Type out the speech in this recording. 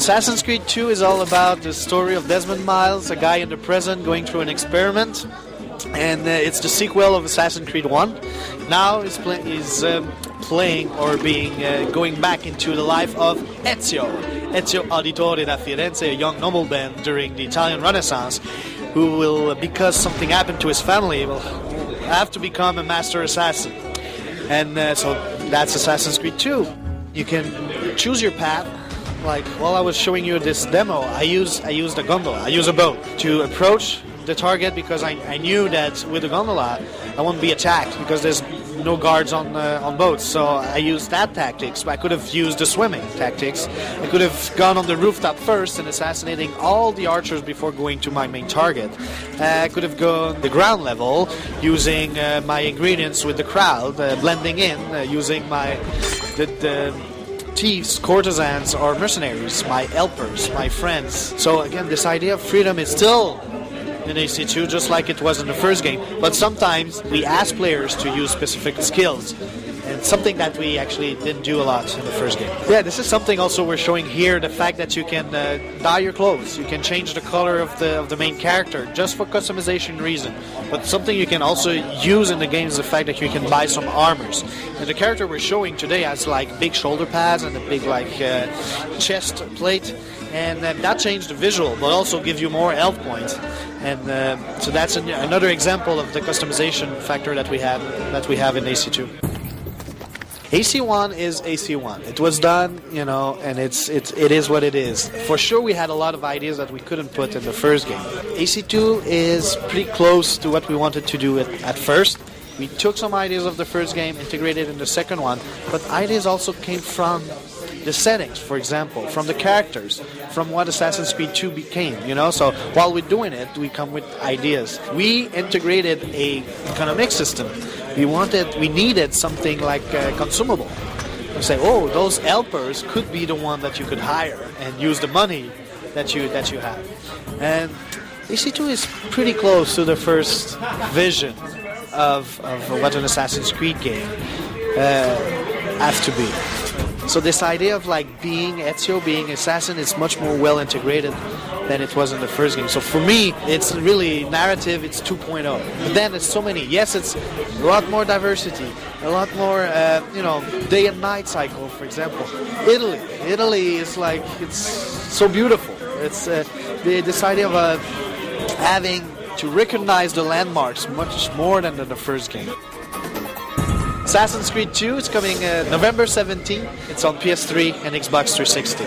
Assassin's Creed 2 is all about the story of Desmond Miles, a guy in the present going through an experiment, and it's the sequel of Assassin's Creed 1. Now he's playing or going back into the life of Ezio Auditore da Firenze, a young nobleman during the Italian Renaissance, who will, because something happened to his family, will have to become a master assassin. And so that's Assassin's Creed 2. You can choose your path. Like while I was showing you this demo, I used a gondola, I use a boat to approach the target, because I knew that with the gondola I won't be attacked because there's no guards on boats. So I used that tactics. I could have used the swimming tactics. I could have gone on the rooftop first and assassinating all the archers before going to my main target. I could have gone the ground level using my ingredients with the crowd, blending in, using the thieves, courtesans, or mercenaries, my helpers, my friends. So again, this idea of freedom is still in AC2, just like it was in the first game, but sometimes we ask players to use specific skills, and something that we actually didn't do a lot in the first game. Yeah, this is something also we're showing here, the fact that you can dye your clothes, you can change the color of the main character, just for customization reason. But something you can also use in the game is the fact that you can buy some armors. And the character we're showing today has like big shoulder pads and a big chest plate, and that changed the visual, but also give you more health points. And so that's another example of the customization factor that we have in AC2. AC1 is AC1. It was done, and it is what it is. For sure, we had a lot of ideas that we couldn't put in the first game. AC2 is pretty close to what we wanted to do at first. We took some ideas of the first game, integrated in the second one, but ideas also came from the settings, for example, from the characters, from what Assassin's Creed 2 became, So while we're doing it, we come with ideas. We integrated a economic system. We needed something like consumable. We say, oh, those helpers could be the one that you could hire and use the money that you have. And AC2 is pretty close to the first vision of what an Assassin's Creed game has to be. So this idea of being Ezio, being assassin, is much more well integrated than it was in the first game. So for me, it's really narrative, it's 2.0. But then there's so many. Yes, it's a lot more diversity, a lot more, day and night cycle, for example. Italy is it's so beautiful. It's this idea of having to recognize the landmarks much more than in the first game. Assassin's Creed 2 is coming November 17th. It's on PS3 and Xbox 360.